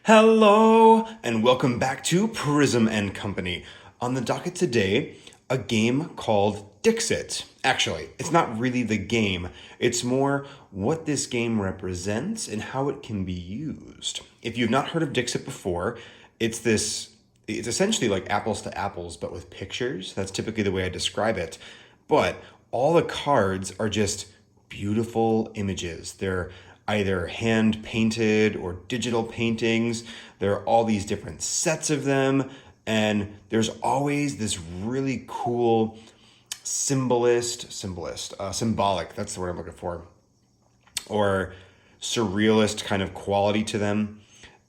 Hello, and welcome back to Prism and Company. On the docket today, a game called Dixit. Actually, it's not really the game. It's more what this game represents and how it can be used. If you've not heard of Dixit before, it's essentially like apples to apples, but with pictures. That's typically the way I describe it. But all the cards are just beautiful images. They're either hand painted or digital paintings. There are all these different sets of them, and there's always this really cool symbolic, that's the word I'm looking for, or surrealist kind of quality to them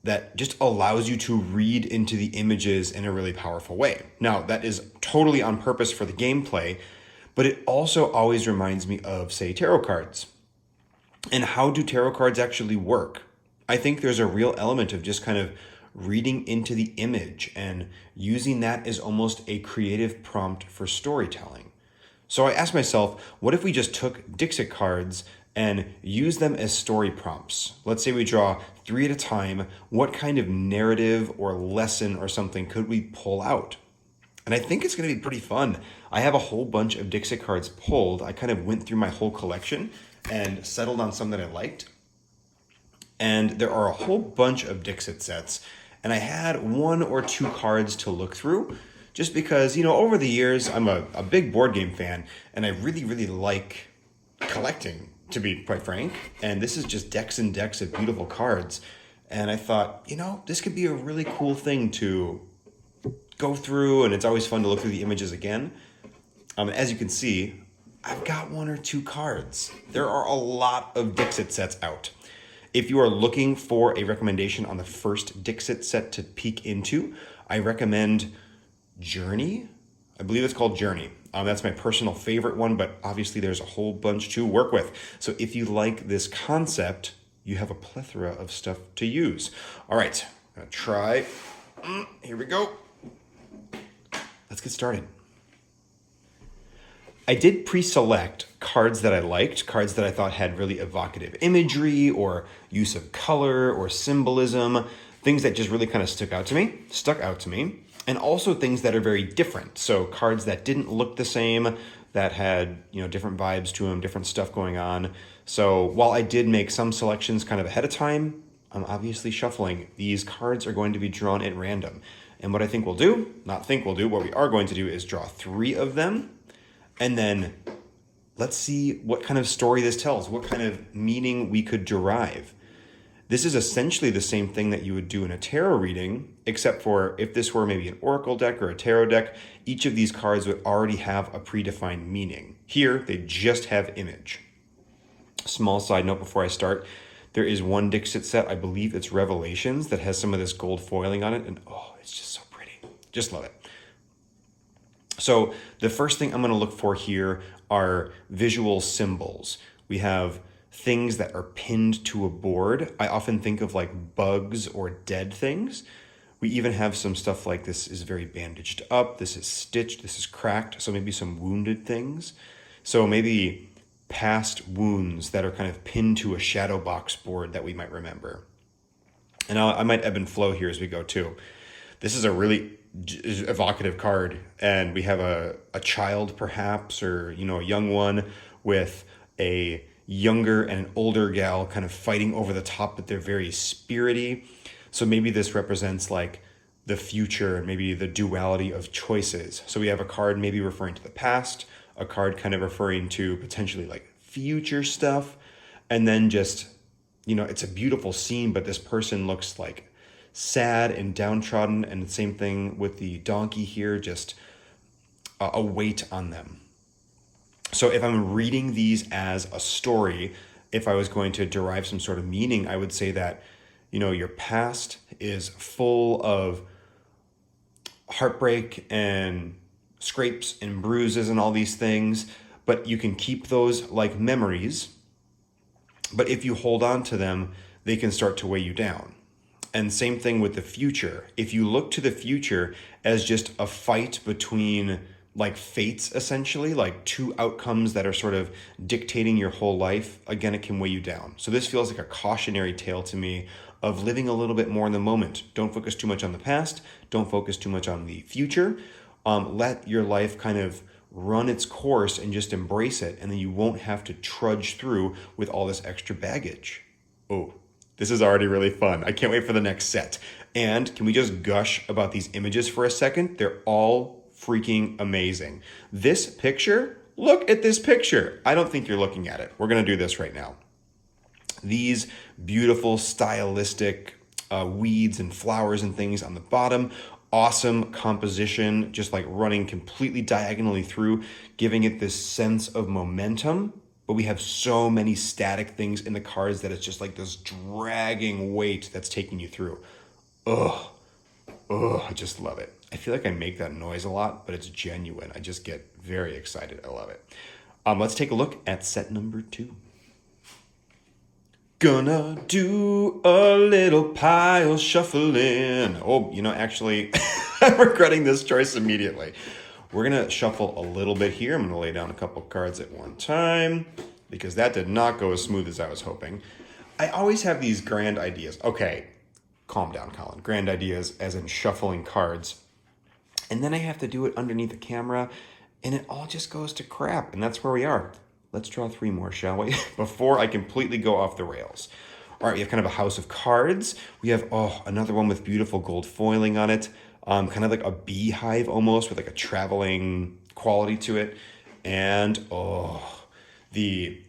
that just allows you to read into the images in a really powerful way. Now, that is totally on purpose for the gameplay, but it also always reminds me of, say, tarot cards. And how do tarot cards actually work? I think there's a real element of just kind of reading into the image and using that as almost a creative prompt for storytelling. So I asked myself, what if we just took Dixit cards and use them as story prompts? Let's say we draw 3 at a time. What kind of narrative or lesson or something could we pull out? And I think it's going to be pretty fun. I have a whole bunch of Dixit cards pulled. I kind of went through my whole collection and settled on some that I liked. And there are a whole bunch of Dixit sets. And I had 1 or 2 cards to look through just because, over the years, I'm a big board game fan and I really, really like collecting, to be quite frank. And this is just decks and decks of beautiful cards. And I thought, this could be a really cool thing to go through, and it's always fun to look through the images again. As you can see, I've got 1 or 2 cards. There are a lot of Dixit sets out. If you are looking for a recommendation on the first Dixit set to peek into, I recommend Journey. I believe it's called Journey. That's my personal favorite one, but obviously there's a whole bunch to work with. So if you like this concept, you have a plethora of stuff to use. All right, I'm gonna try. Here we go. Let's get started. I did pre-select cards that I liked, cards that I thought had really evocative imagery or use of color or symbolism, things that just really kind of stuck out to me, and also things that are very different. So cards that didn't look the same, that had, different vibes to them, different stuff going on. So while I did make some selections kind of ahead of time, I'm obviously shuffling. These cards are going to be drawn at random. And what what we are going to do is draw 3 of them. And then let's see what kind of story this tells, what kind of meaning we could derive. This is essentially the same thing that you would do in a tarot reading, except for if this were maybe an oracle deck or a tarot deck, each of these cards would already have a predefined meaning. Here, they just have image. Small side note before I start, there is one Dixit set, I believe it's Revelations, that has some of this gold foiling on it, and it's just so pretty. Just love it. So the first thing I'm going to look for here are visual symbols. We have things that are pinned to a board. I often think of like bugs or dead things. We even have some stuff like this is very bandaged up, this is stitched, this is cracked, so maybe some wounded things. So maybe past wounds that are kind of pinned to a shadow box board that we might remember. And I might ebb and flow here as we go too. This is a really evocative card, and we have a child perhaps, or a young one with a younger and an older gal kind of fighting over the top, but they're very spirity. So maybe this represents like the future and maybe the duality of choices. So we have a card maybe referring to the past, a card kind of referring to potentially like future stuff, and then just it's a beautiful scene, but this person looks like sad and downtrodden, and the same thing with the donkey here, just a weight on them. So if I'm reading these as a story, if I was going to derive some sort of meaning, I would say that, your past is full of heartbreak and scrapes and bruises and all these things, but you can keep those like memories. But if you hold on to them, they can start to weigh you down. And same thing with the future. If you look to the future as just a fight between like fates, essentially, like 2 outcomes that are sort of dictating your whole life, again, it can weigh you down. So this feels like a cautionary tale to me of living a little bit more in the moment. Don't focus too much on the past. Don't focus too much on the future. Let your life kind of run its course and just embrace it. And then you won't have to trudge through with all this extra baggage. Oh, this is already really fun. I can't wait for the next set. And can we just gush about these images for a second? They're all freaking amazing. This picture, look at this picture. I don't think you're looking at it. We're going to do this right now. These beautiful, stylistic weeds and flowers and things on the bottom. Awesome composition, just like running completely diagonally through, giving it this sense of momentum. But we have so many static things in the cards that it's just like this dragging weight that's taking you through. Ugh, I just love it. I feel like I make that noise a lot, but it's genuine. I just get very excited. I love it. Let's take a look at set number 2. Gonna do a little pile shuffling. Oh, actually, I'm regretting this choice immediately. We're gonna shuffle a little bit here. I'm gonna lay down a couple cards at one time because that did not go as smooth as I was hoping. I always have these grand ideas. Okay, calm down, Colin. Grand ideas as in shuffling cards. And then I have to do it underneath the camera and it all just goes to crap. And that's where we are. Let's draw 3 more, shall we? Before I completely go off the rails. All right, we have kind of a house of cards. We have, another one with beautiful gold foiling on it. Kind of like a beehive almost with like a traveling quality to it. And, the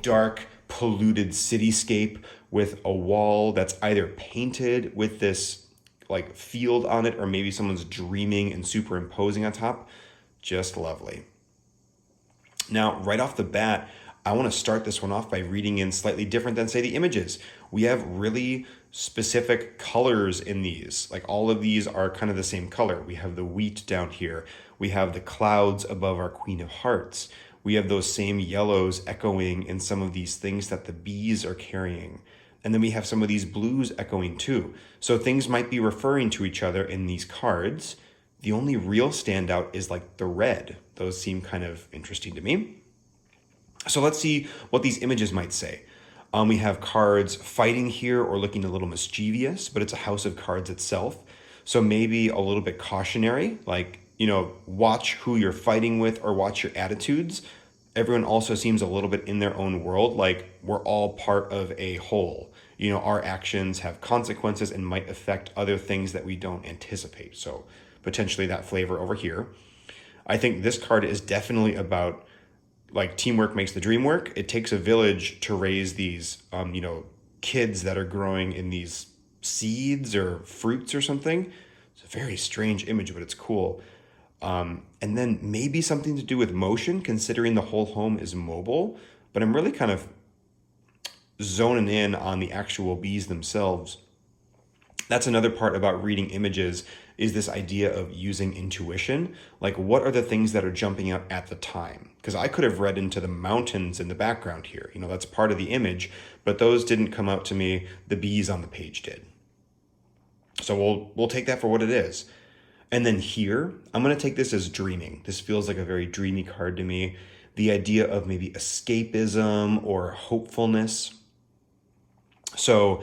dark, polluted cityscape with a wall that's either painted with this like field on it or maybe someone's dreaming and superimposing on top. Just lovely. Now, right off the bat, I want to start this one off by reading in slightly different than, say, the images. We have really specific colors in these. Like all of these are kind of the same color. We have the wheat down here. We have the clouds above our Queen of Hearts. We have those same yellows echoing in some of these things that the bees are carrying. And then we have some of these blues echoing too. So things might be referring to each other in these cards. The only real standout is like the red. Those seem kind of interesting to me. So let's see what these images might say. We have cards fighting here or looking a little mischievous, but it's a house of cards itself. So maybe a little bit cautionary, like, watch who you're fighting with or watch your attitudes. Everyone also seems a little bit in their own world, like we're all part of a whole. Our actions have consequences and might affect other things that we don't anticipate. So potentially that flavor over here. I think this card is definitely about like teamwork makes the dream work. It takes a village to raise these, kids that are growing in these seeds or fruits or something. It's a very strange image, but it's cool. And then maybe something to do with motion, considering the whole home is mobile. But I'm really kind of zoning in on the actual bees themselves. That's another part about reading images is this idea of using intuition. Like, what are the things that are jumping out at the time? Because I could have read into the mountains in the background here. That's part of the image, but those didn't come out to me. The bees on the page did. So we'll take that for what it is. And then here, I'm going to take this as dreaming. This feels like a very dreamy card to me. The idea of maybe escapism or hopefulness. So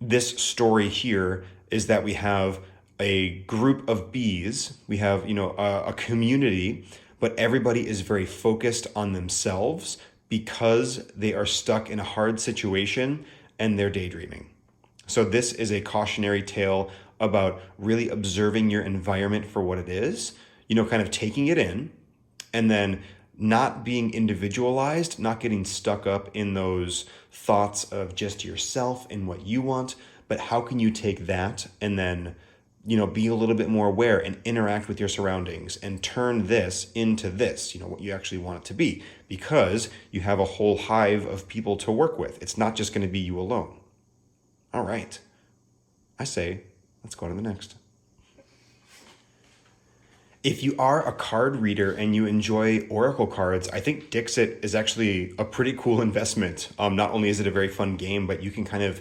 this story here is that we have a group of bees. We have, a community, but everybody is very focused on themselves because they are stuck in a hard situation and they're daydreaming. So this is a cautionary tale about really observing your environment for what it is, kind of taking it in and then not being individualized, not getting stuck up in those thoughts of just yourself and what you want, but how can you take that and then, be a little bit more aware and interact with your surroundings and turn this into this, what you actually want it to be, because you have a whole hive of people to work with. It's not just going to be you alone. All right. I say, let's go to the next. If you are a card reader and you enjoy oracle cards, I think Dixit is actually a pretty cool investment. Not only is it a very fun game, but you can kind of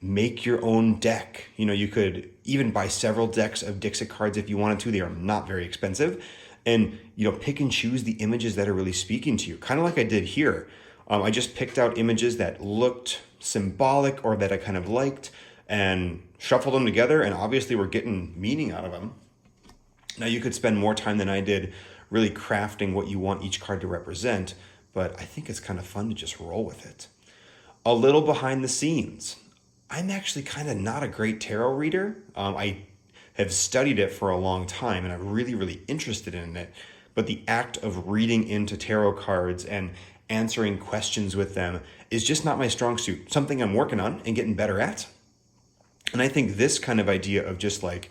make your own deck. You could even buy several decks of Dixit cards if you wanted to. They are not very expensive. And, pick and choose the images that are really speaking to you, kind of like I did here. I just picked out images that looked symbolic or that I kind of liked. and shuffled them together, and obviously we're getting meaning out of them. Now you could spend more time than I did really crafting what you want each card to represent, but I think it's kind of fun to just roll with it. A little behind the scenes. I'm actually kind of not a great tarot reader. I have studied it for a long time and I'm really, really interested in it. But the act of reading into tarot cards and answering questions with them is just not my strong suit. Something I'm working on and getting better at. And I think this kind of idea of just like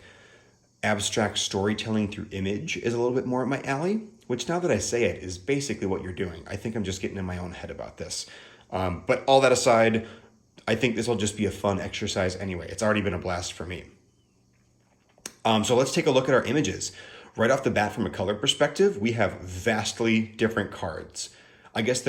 abstract storytelling through image is a little bit more up my alley, which now that I say it is basically what you're doing. I think I'm just getting in my own head about this. But all that aside, I think this will just be a fun exercise anyway. It's already been a blast for me. So let's take a look at our images. Right off the bat, from a color perspective, we have vastly different cards. I guess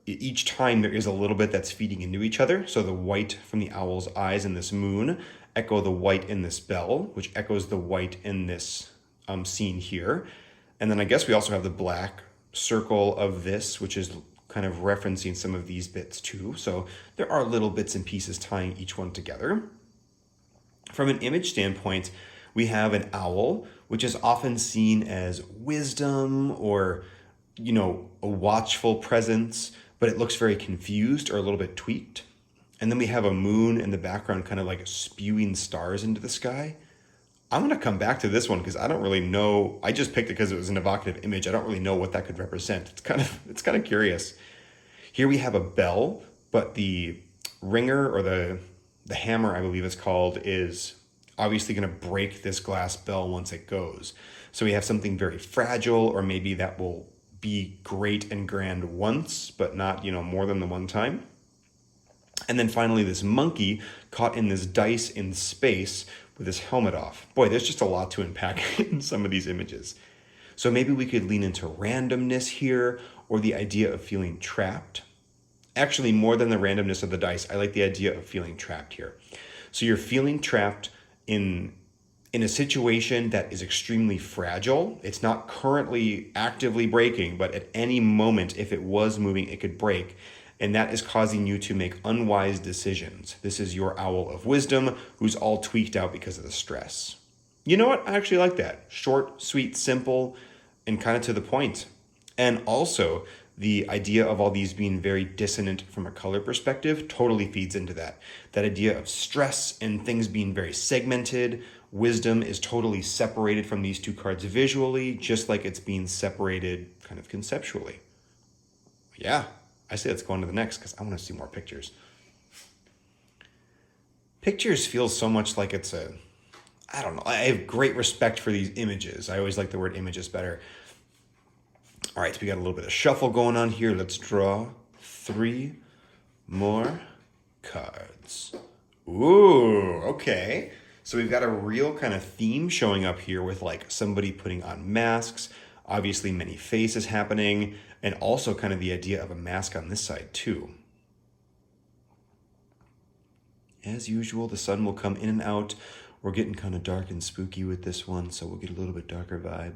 each time there is a little bit that's feeding into each other. So the white from the owl's eyes in this moon echo the white in this bell, which echoes the white in this scene here. And then I guess we also have the black circle of this, which is kind of referencing some of these bits too. So there are little bits and pieces tying each one together. From an image standpoint, we have an owl, which is often seen as wisdom or, a watchful presence, but it looks very confused or a little bit tweaked. And then we have a moon in the background kind of like spewing stars into the sky. I'm going to come back to this one because I don't really know. I just picked it because it was an evocative image. I don't really know what that could represent. It's kind of curious. Here we have a bell, but the ringer or the hammer, I believe it's called, is obviously going to break this glass bell once it goes. So we have something very fragile, or maybe that will be great and grand once, but not, more than the one time. And then finally, this monkey caught in this dice in space with his helmet off. Boy, there's just a lot to unpack in some of these images. So maybe we could lean into randomness here, or the idea of feeling trapped. Actually, more than the randomness of the dice, I like the idea of feeling trapped here. So you're feeling trapped in a situation that is extremely fragile. It's not currently actively breaking, but at any moment, if it was moving, it could break. And that is causing you to make unwise decisions. This is your owl of wisdom who's all tweaked out because of the stress. You know what? I actually like that. Short, sweet, simple, and kind of to the point. And also, the idea of all these being very dissonant from a color perspective totally feeds into that. That idea of stress and things being very segmented. Wisdom is totally separated from these two cards visually, just like it's being separated kind of conceptually. Yeah, I say let's go on to the next because I want to see more pictures. Pictures feel so much like it's I don't know. I have great respect for these images. I always like the word images better. All right, so we got a little bit of shuffle going on here. Let's draw 3 more cards. Ooh, okay. So we've got a real kind of theme showing up here with like somebody putting on masks, obviously many faces happening, and also kind of the idea of a mask on this side too. As usual, the sun will come in and out. We're getting kind of dark and spooky with this one, so we'll get a little bit darker vibe.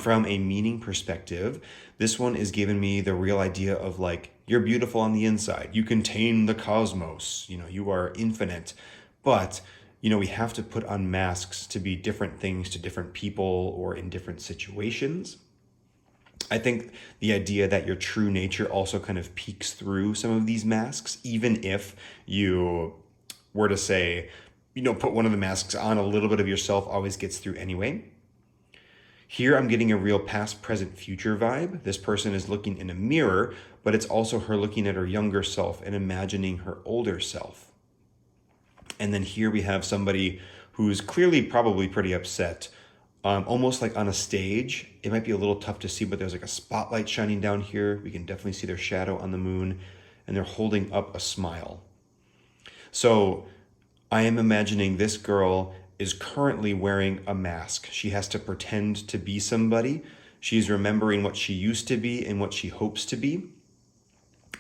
From a meaning perspective, this one is giving me the real idea of like, you're beautiful on the inside. You contain the cosmos. You are infinite. But, we have to put on masks to be different things to different people or in different situations. I think the idea that your true nature also kind of peeks through some of these masks, even if you were to say, put one of the masks on, a little bit of yourself always gets through anyway. Here I'm getting a real past, present, future vibe. This person is looking in a mirror, but it's also her looking at her younger self and imagining her older self. And then here we have somebody who's clearly probably pretty upset, almost like on a stage. It might be a little tough to see, but there's like a spotlight shining down here. We can definitely see their shadow on the moon, and they're holding up a smile. So I am imagining this girl is currently wearing a mask. She has to pretend to be somebody. She's remembering what she used to be and what she hopes to be.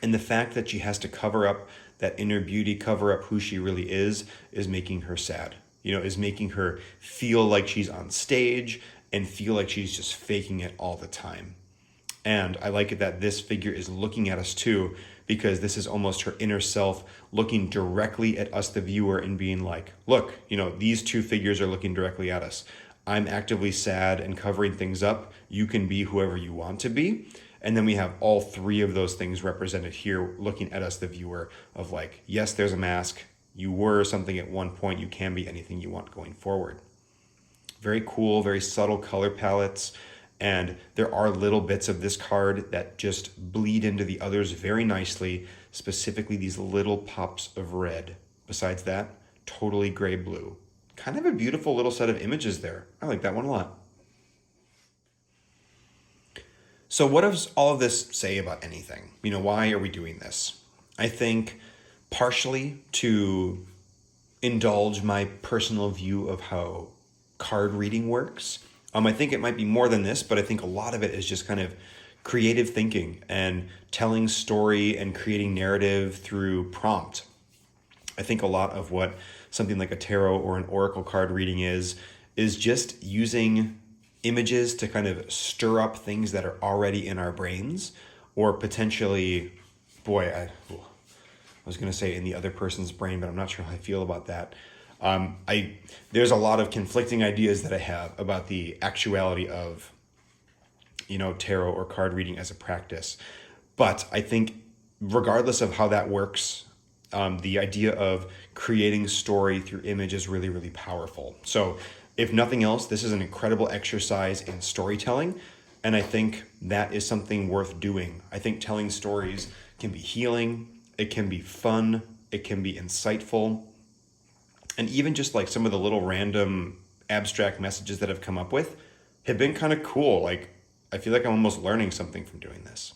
And the fact that she has to cover up that inner beauty, cover up who she really is making her sad. Is making her feel like she's on stage and feel like she's just faking it all the time. And I like it that this figure is looking at us too, because this is almost her inner self looking directly at us, the viewer, and being like, look, these two figures are looking directly at us. I'm actively sad and covering things up. You can be whoever you want to be. And then we have all three of those things represented here looking at us, the viewer, of like, yes, there's a mask. You were something at one point. You can be anything you want going forward. Very cool, very subtle color palettes. And there are little bits of this card that just bleed into the others very nicely, specifically these little pops of red. Besides that, totally gray-blue. Kind of a beautiful little set of images there. I like that one a lot. So what does all of this say about anything? Why are we doing this? I think partially to indulge my personal view of how card reading works. I think it might be more than this, but I think a lot of it is just kind of creative thinking and telling story and creating narrative through prompt. I think a lot of what something like a tarot or an oracle card reading is just using images to kind of stir up things that are already in our brains, or potentially, I was going to say in the other person's brain, but I'm not sure how I feel about that. There's a lot of conflicting ideas that I have about the actuality of, tarot or card reading as a practice. But I think regardless of how that works, the idea of creating story through image is really, really powerful. So if nothing else, this is an incredible exercise in storytelling. And I think that is something worth doing. I think telling stories can be healing. It can be fun. It can be insightful. And even just like some of the little random abstract messages that I've come up with have been kind of cool. Like, I feel like I'm almost learning something from doing this.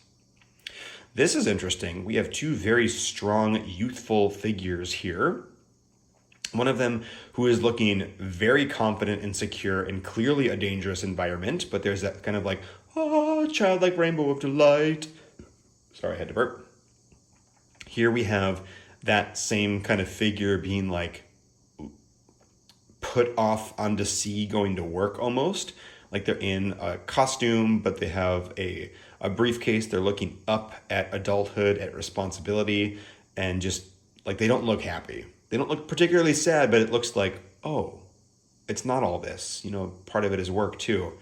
This is interesting. We have two very strong, youthful figures here. One of them who is looking very confident and secure in clearly a dangerous environment, but there's that kind of like, childlike rainbow of delight. Sorry, I had to burp. Here we have that same kind of figure being like put off onto sea going to work almost. Like they're in a costume, but they have a briefcase. They're looking up at adulthood, at responsibility, and just like they don't look happy. They don't look particularly sad, but it looks like, oh, it's not all this. Part of it is work too.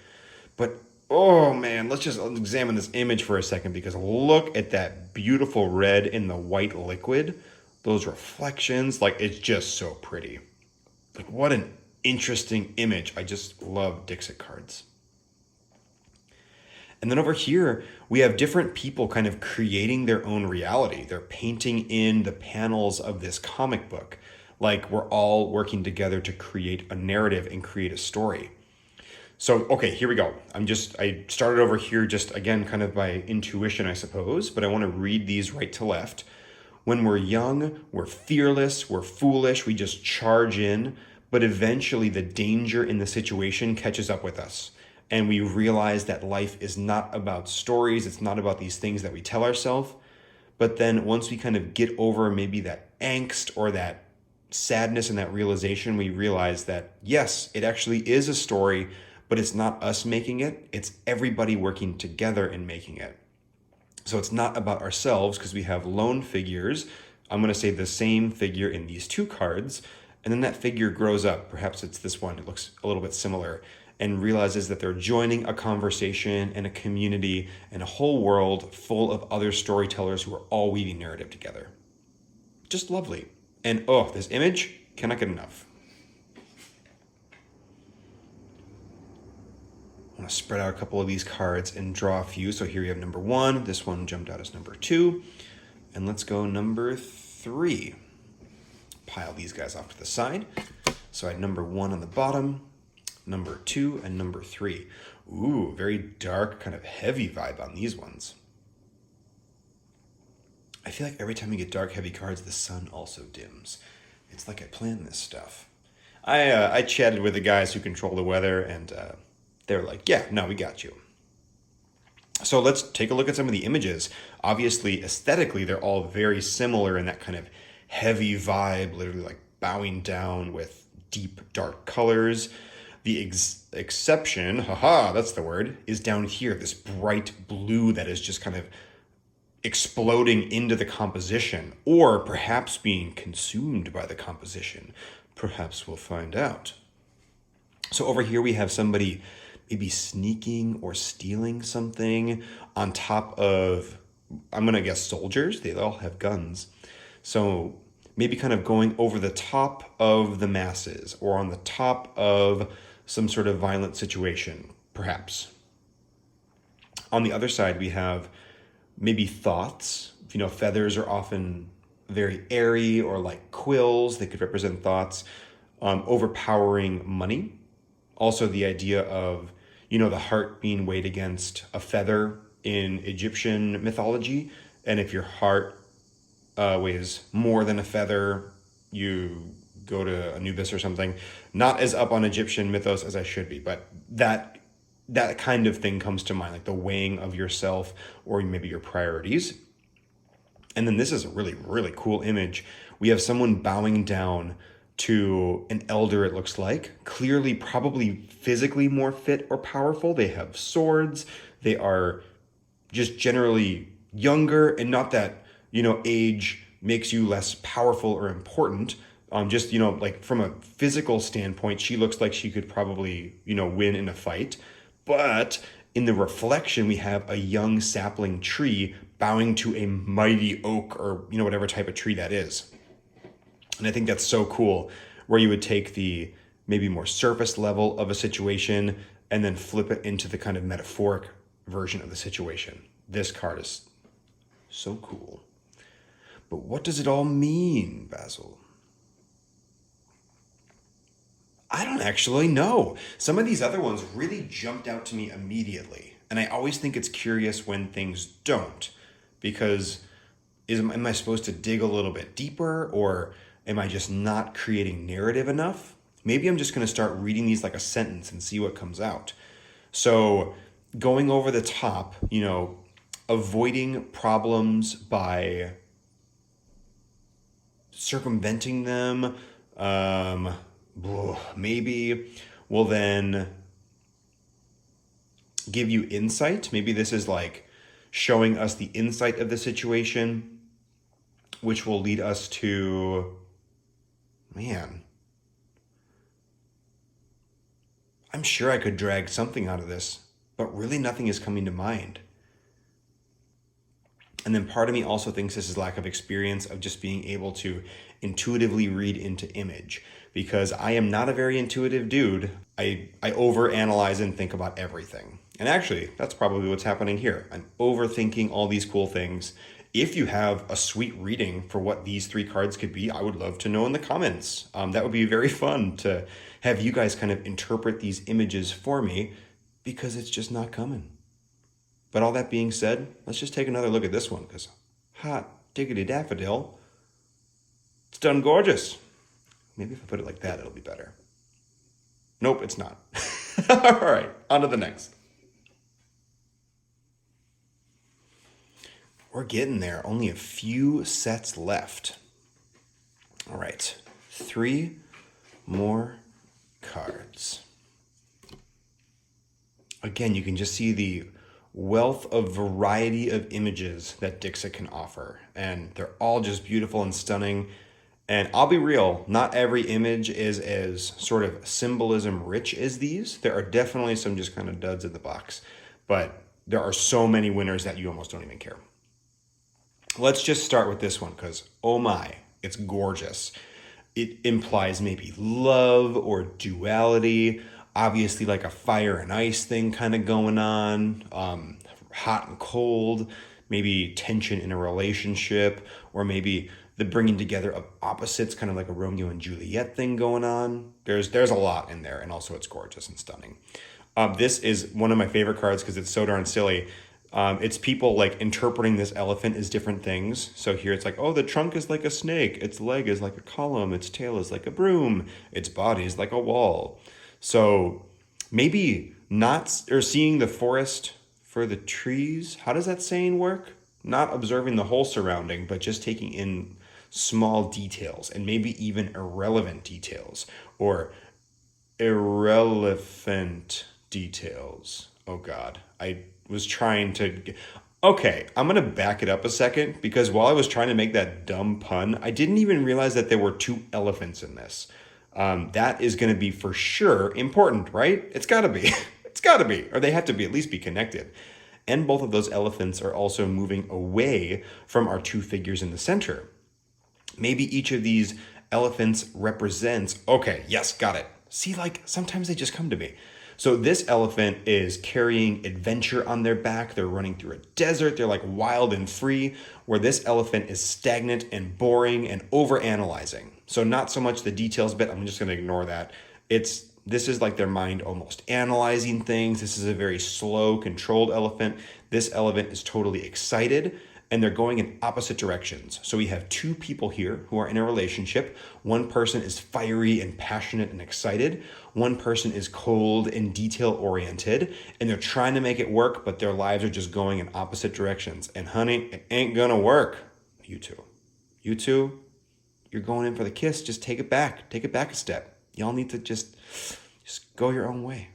But, oh man, let's just examine this image for a second, because look at that beautiful red in the white liquid. Those reflections, like it's just so pretty. Like what an interesting image. I just love Dixit cards. And then over here, we have different people kind of creating their own reality. They're painting in the panels of this comic book. Like we're all working together to create a narrative and create a story. So, okay, here we go. I started over here just again, kind of by intuition, I suppose, but I want to read these right to left. When we're young, we're fearless, we're foolish, we just charge in, but eventually the danger in the situation catches up with us. And we realize that life is not about stories. It's not about these things that we tell ourselves. But then once we kind of get over maybe that angst or that sadness and that realization, we realize that, yes, it actually is a story, but it's not us making it. It's everybody working together in making it. So it's not about ourselves because we have lone figures. I'm going to say the same figure in these two cards. And then that figure grows up. Perhaps it's this one. It looks a little bit similar. And realizes that they're joining a conversation and a community and a whole world full of other storytellers who are all weaving narrative together. Just lovely. And this image, cannot get enough. I want to spread out a couple of these cards and draw a few. So here we have number 1. This one jumped out as number 2. And let's go number 3. Pile these guys off to the side. So I had number 1 on the bottom, number 2, and number 3. Ooh, very dark, kind of heavy vibe on these ones. I feel like every time you get dark, heavy cards, the sun also dims. It's like I planned this stuff. I chatted with the guys who control the weather, and they were like, yeah, no, we got you. So let's take a look at some of the images. Obviously, aesthetically, they're all very similar in that kind of heavy vibe, literally like bowing down with deep, dark colors. The exception, that's the word, is down here, this bright blue that is just kind of exploding into the composition, or perhaps being consumed by the composition. Perhaps we'll find out. So over here we have somebody maybe sneaking or stealing something on top of, I'm going to guess, soldiers. They all have guns. So maybe kind of going over the top of the masses or on the top of some sort of violent situation, perhaps. On the other side, we have maybe thoughts. Feathers are often very airy, or like quills. They could represent thoughts. Overpowering money. Also the idea of, the heart being weighed against a feather in Egyptian mythology. And if your heart weighs more than a feather, you go to Anubis or something. Not as up on Egyptian mythos as I should be, but that kind of thing comes to mind, like the weighing of yourself or maybe your priorities. And then this is a really, really cool image. We have someone bowing down to an elder, it looks like. Clearly, probably physically more fit or powerful. They have swords. They are just generally younger, and not that, age makes you less powerful or important. Just, like from a physical standpoint, she looks like she could probably, win in a fight. But in the reflection, we have a young sapling tree bowing to a mighty oak, or, whatever type of tree that is. And I think that's so cool, where you would take the maybe more surface level of a situation and then flip it into the kind of metaphoric version of the situation. This card is so cool. But what does it all mean, Basil? I don't actually know. Some of these other ones really jumped out to me immediately. And I always think it's curious when things don't, because am I supposed to dig a little bit deeper, or am I just not creating narrative enough? Maybe I'm just going to start reading these like a sentence and see what comes out. So going over the top, avoiding problems by circumventing them, maybe will then give you insight. Maybe this is like showing us the insight of the situation, which will lead us to, I'm sure I could drag something out of this, but really nothing is coming to mind. And then part of me also thinks this is lack of experience of just being able to intuitively read into image, because I am not a very intuitive dude. I overanalyze and think about everything. And actually, that's probably what's happening here. I'm overthinking all these cool things. If you have a sweet reading for what these three cards could be, I would love to know in the comments. That would be very fun to have you guys kind of interpret these images for me, because it's just not coming. But all that being said, let's just take another look at this one, because hot diggity daffodil, it's done gorgeous. Maybe if I put it like that, it'll be better. Nope, it's not. All right, on to the next. We're getting there. Only a few sets left. All right, 3 more cards. Again, you can just see the wealth of variety of images that Dixit can offer. And they're all just beautiful and stunning. And I'll be real, not every image is as sort of symbolism rich as these. There are definitely some just kind of duds in the box. But there are so many winners that you almost don't even care. Let's just start with this one, because oh my, it's gorgeous. It implies maybe love or duality. Obviously like a fire and ice thing kind of going on, hot and cold, maybe tension in a relationship, or maybe the bringing together of opposites, kind of like a Romeo and Juliet thing going on. There's a lot in there, and also it's gorgeous and stunning. This is one of my favorite cards because it's so darn silly. It's people like interpreting this elephant as different things. So here it's like, oh, the trunk is like a snake, its leg is like a column, its tail is like a broom, its body is like a wall. So maybe not, or seeing the forest for the trees. How does that saying work? Not observing the whole surrounding, but just taking in small details, and maybe even irrelevant details, or irrelevant details. Oh God, I was trying to, Okay, I'm gonna back it up a second because while I was trying to make that dumb pun, I didn't even realize that there were two elephants in this. That is gonna be for sure important, right? It's gotta be. It's gotta be. Or they have to be at least be connected. And both of those elephants are also moving away from our two figures in the center. Maybe each of these elephants represents, okay, yes, got it. See, like sometimes they just come to me. So this elephant is carrying adventure on their back. They're running through a desert. They're like wild and free, where this elephant is stagnant and boring and overanalyzing. So not so much the details bit. I'm just going to ignore that. This is like their mind almost analyzing things. This is a very slow, controlled elephant. This elephant is totally excited and they're going in opposite directions. So we have two people here who are in a relationship. One person is fiery and passionate and excited. One person is cold and detail oriented, and they're trying to make it work, but their lives are just going in opposite directions. And honey, it ain't gonna work. You two, you're going in for the kiss. Just take it back. Take it back a step. Y'all need to just go your own way.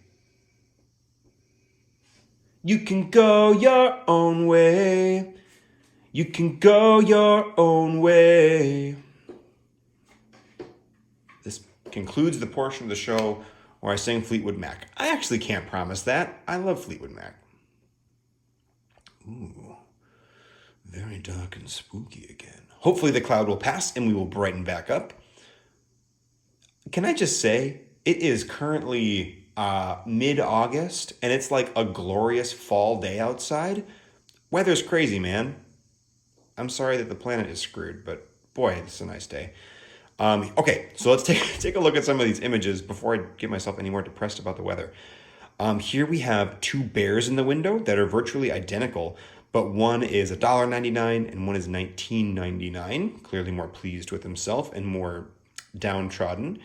You can go your own way. You can go your own way. This concludes the portion of the show where I sing Fleetwood Mac. I actually can't promise that. I love Fleetwood Mac. Ooh, very dark and spooky again. Hopefully the cloud will pass and we will brighten back up. Can I just say, it is currently mid-August and it's like a glorious fall day outside. Weather's crazy, man. I'm sorry that the planet is screwed, but boy, it's a nice day. Okay, so let's take a look at some of these images before I get myself any more depressed about the weather. Here we have two bears in the window that are virtually identical, but one is $1.99 and one is $19.99. Clearly more pleased with himself and more downtrodden.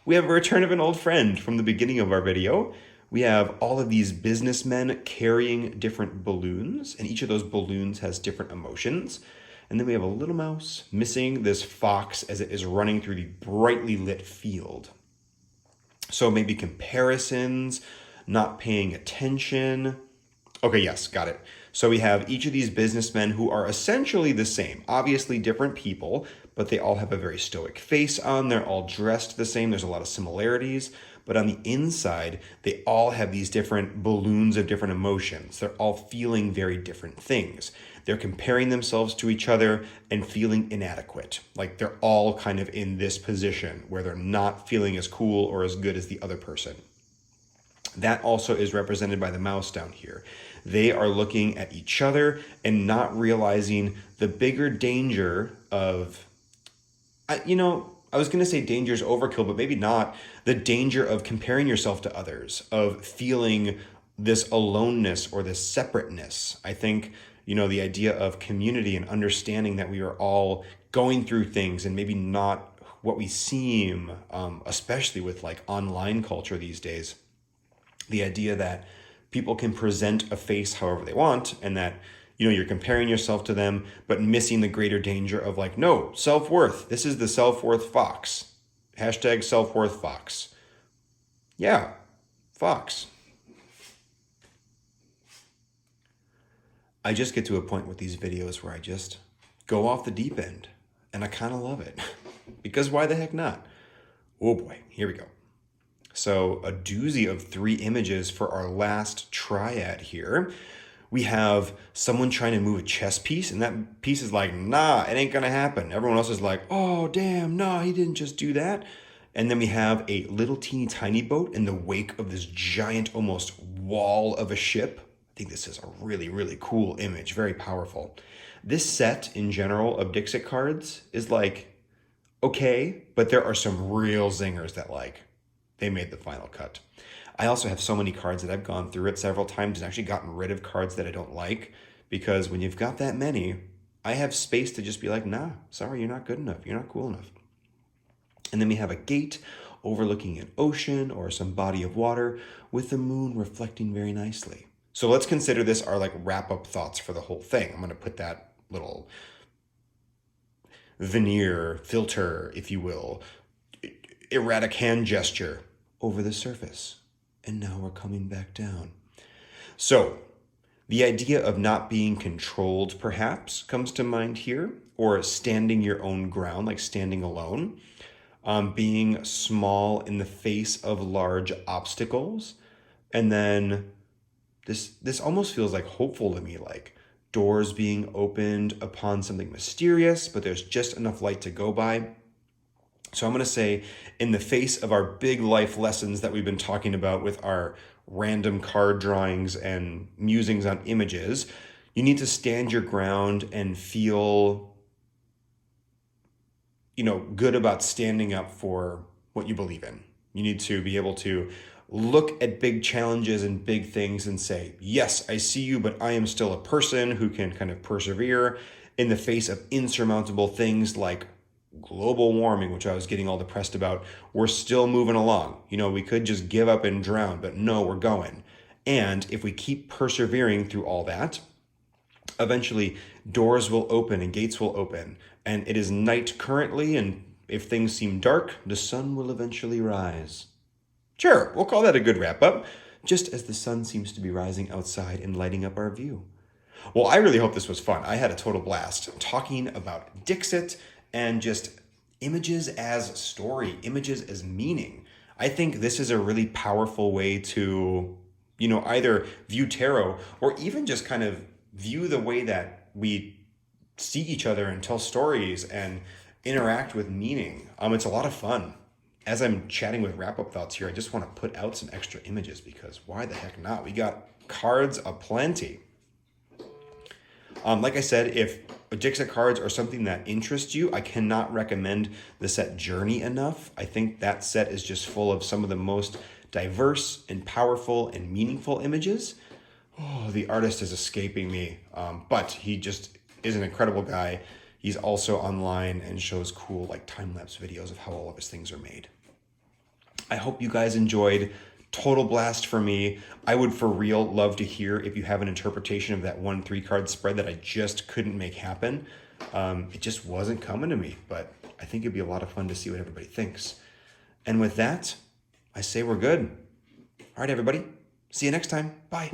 We have a return of an old friend from the beginning of our video. We have all of these businessmen carrying different balloons, and each of those balloons has different emotions. And then we have a little mouse missing this fox as it is running through the brightly lit field. So maybe comparisons, not paying attention. Okay, yes, got it. So we have each of these businessmen who are essentially the same, obviously different people, but they all have a very stoic face on. They're all dressed the same. There's a lot of similarities. But on the inside, they all have these different balloons of different emotions. They're all feeling very different things. They're comparing themselves to each other and feeling inadequate. Like they're all kind of in this position where they're not feeling as cool or as good as the other person. That also is represented by the mouse down here. They are looking at each other and not realizing the bigger danger of, I was going to say danger is overkill, but maybe not. The danger of comparing yourself to others, of feeling this aloneness or this separateness. I think, the idea of community and understanding that we are all going through things and maybe not what we seem, especially with like online culture these days. The idea that people can present a face however they want and that you're comparing yourself to them, but missing the greater danger of like, no, self-worth. This is the self-worth fox. Hashtag self-worth fox. Yeah, fox. I just get to a point with these videos where I just go off the deep end and I kind of love it because why the heck not? Oh boy, here we go. So a doozy of 3 images for our last triad here. We have someone trying to move a chess piece, and that piece is like, nah, it ain't gonna happen. Everyone else is like, oh, damn, nah, he didn't just do that. And then we have a little teeny tiny boat in the wake of this giant, almost wall of a ship. I think this is a really, really cool image, very powerful. This set in general of Dixit cards is like, okay, but there are some real zingers that like, they made the final cut. I also have so many cards that I've gone through it several times and actually gotten rid of cards that I don't like because when you've got that many, I have space to just be like, nah, sorry, you're not good enough. You're not cool enough. And then we have a gate overlooking an ocean or some body of water with the moon reflecting very nicely. So let's consider this our like wrap-up thoughts for the whole thing. I'm going to put that little veneer, filter, if you will, erratic hand gesture over the surface. And now we're coming back down. So The idea of not being controlled perhaps comes to mind here, or standing your own ground, like standing alone. Being small in the face of large obstacles. And then this almost feels like hopeful to me, like doors being opened upon something mysterious, but there's just enough light to go by. So I'm going to say, in the face of our big life lessons that we've been talking about with our random card drawings and musings on images, you need to stand your ground and feel, good about standing up for what you believe in. You need to be able to look at big challenges and big things and say, yes, I see you, but I am still a person who can kind of persevere in the face of insurmountable things like global warming, which I was getting all depressed about. We're still moving along. We could just give up and drown, but no, we're going. And if we keep persevering through all that, eventually doors will open and gates will open. And it is night currently, and if things seem dark, the sun will eventually rise. Sure, we'll call that a good wrap up, just as the sun seems to be rising outside and lighting up our view. Well, I really hope this was fun. I had a total blast talking about Dixit and just images as story, images as meaning. I think this is a really powerful way to, either view tarot or even just kind of view the way that we see each other and tell stories and interact with meaning. It's a lot of fun. As I'm chatting with wrap-up thoughts here, I just want to put out some extra images because why the heck not? We got cards aplenty. Like I said, if Dixit cards are something that interests you, I cannot recommend the set Journey enough. I think that set is just full of some of the most diverse and powerful and meaningful images. Oh, the artist is escaping me, but he just is an incredible guy. He's also online and shows cool time-lapse videos of how all of his things are made. I hope you guys enjoyed. Total blast for me. I would for real love to hear if you have an interpretation of that 1 3-card spread that I just couldn't make happen. It just wasn't coming to me, but I think it'd be a lot of fun to see what everybody thinks. And with that, I say we're good. All right, everybody. See you next time. Bye.